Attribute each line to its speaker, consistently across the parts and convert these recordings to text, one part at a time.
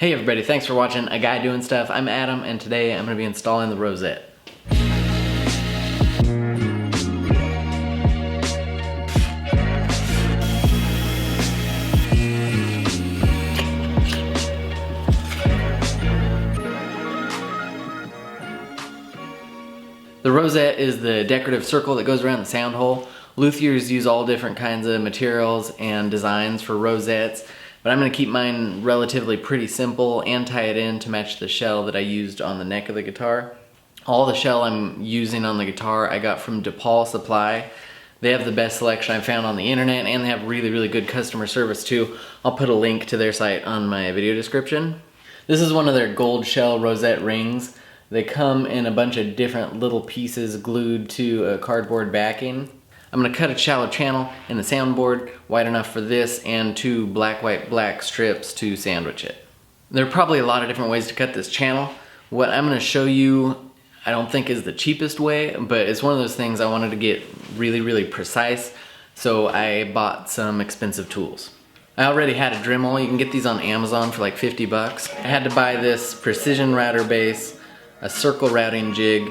Speaker 1: Hey everybody, thanks for watching A Guy Doing Stuff. I'm Adam, and today I'm going to be installing the Rosette. The Rosette is the decorative circle that goes around the sound hole. Luthiers use all different kinds of materials and designs for rosettes, but I'm going to keep mine relatively pretty simple and tie it in to match the shell that I used on the neck of the guitar. All the shell I'm using on the guitar I got from DePaul Supply. They have the best selection I've found on the internet, and they have really good customer service too. I'll put a link to their site on my video description. This is one of their gold shell rosette rings. They come in a bunch of different little pieces glued to a cardboard backing. I'm going to cut a shallow channel in the soundboard, wide enough for this, and two black, white, black strips to sandwich it. There are probably a lot of different ways to cut this channel. What I'm going to show you, I don't think is the cheapest way, but it's one of those things I wanted to get really precise, so I bought some expensive tools. I already had a Dremel. You can get these on Amazon for like 50 bucks. I had to buy this precision router base, a circle routing jig,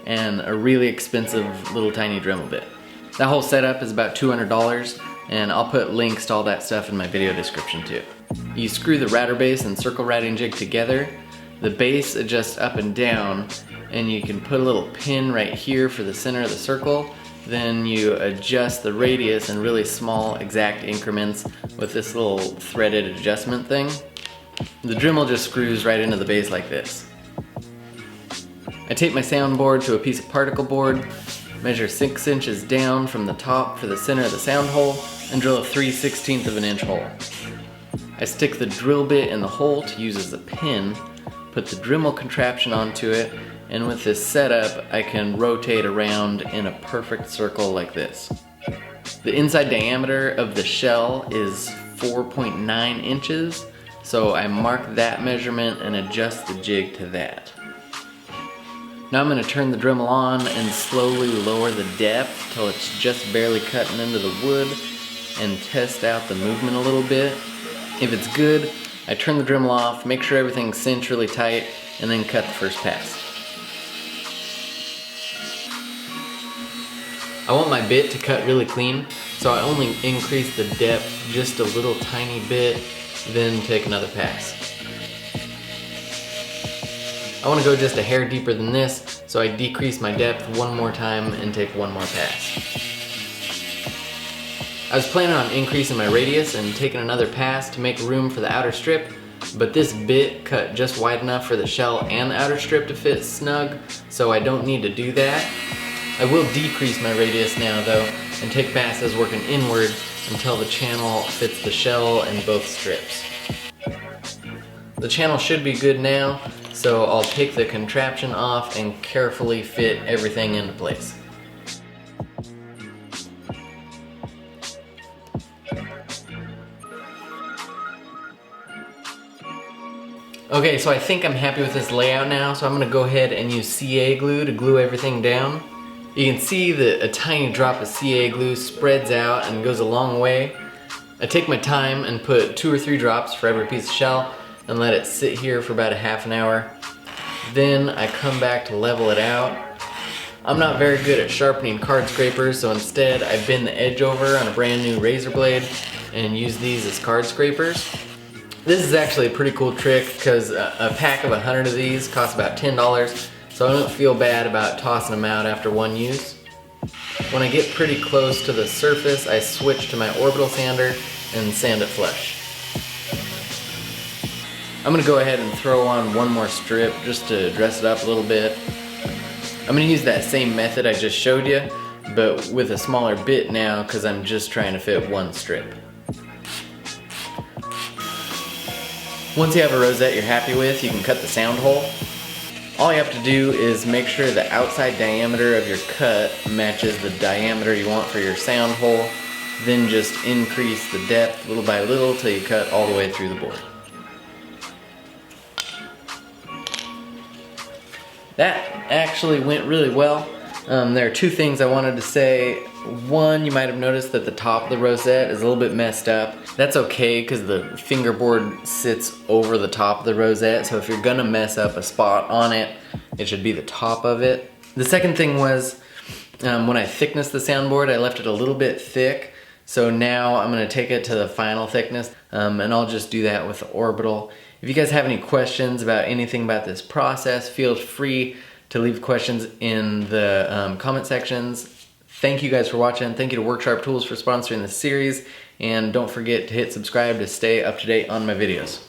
Speaker 1: and a really expensive little tiny Dremel bit. That whole setup is about $200, and I'll put links to all that stuff in my video description too. You screw the router base and circle routing jig together. The base adjusts up and down, and you can put a little pin right here for the center of the circle. Then you adjust the radius in really small exact increments with this little threaded adjustment thing. The Dremel just screws right into the base like this. I tape my soundboard to a piece of particle board, measure 6 inches down from the top for the center of the sound hole, and drill a 3/16 of an inch hole. I stick the drill bit in the hole to use as a pin, put the Dremel contraption onto it, and with this setup I can rotate around in a perfect circle like this. The inside diameter of the shell is 4.9 inches, so I mark that measurement and adjust the jig to that. Now I'm going to turn the Dremel on and slowly lower the depth till it's just barely cutting into the wood and test out the movement a little bit. If it's good, I turn the Dremel off, make sure everything's cinched really tight, and then cut the first pass. I want my bit to cut really clean, so I only increase the depth just a little tiny bit, then take another pass. I want to go just a hair deeper than this, so I decrease my depth one more time and take one more pass. I was planning on increasing my radius and taking another pass to make room for the outer strip, but this bit cut just wide enough for the shell and the outer strip to fit snug, so I don't need to do that. I will decrease my radius now though, and take passes working inward until the channel fits the shell and both strips. The channel should be good now, so I'll take the contraption off and carefully fit everything into place. Okay, so I think I'm happy with this layout now, so I'm going to go ahead and use CA glue to glue everything down. You can see that a tiny drop of CA glue spreads out and goes a long way. I take my time and put 2 or 3 drops for every piece of shell and let it sit here for about a half an hour. Then I come back to level it out. I'm not very good at sharpening card scrapers, so instead I bend the edge over on a brand new razor blade and use these as card scrapers. This is actually a pretty cool trick because a pack of 100 of these costs about $10, so I don't feel bad about tossing them out after one use. When I get pretty close to the surface, I switch to my orbital sander and sand it flush. I'm going to go ahead and throw on one more strip just to dress it up a little bit. I'm going to use that same method I just showed you, but with a smaller bit now because I'm just trying to fit one strip. Once you have a rosette you're happy with, you can cut the sound hole. All you have to do is make sure the outside diameter of your cut matches the diameter you want for your sound hole, then just increase the depth little by little till you cut all the way through the board. That actually went really well. There are 2 things I wanted to say. One, you might have noticed that the top of the rosette is a little bit messed up. That's okay because the fingerboard sits over the top of the rosette, so if you're gonna mess up a spot on it, it should be the top of it. The second thing was when I thicknessed the soundboard, I left it a little bit thick, so now I'm gonna take it to the final thickness, and I'll just do that with the orbital. If you guys have any questions about anything about this process, feel free to leave questions in the comment sections. Thank you guys for watching. Thank you to Worksharp Tools for sponsoring this series. And don't forget to hit subscribe to stay up to date on my videos.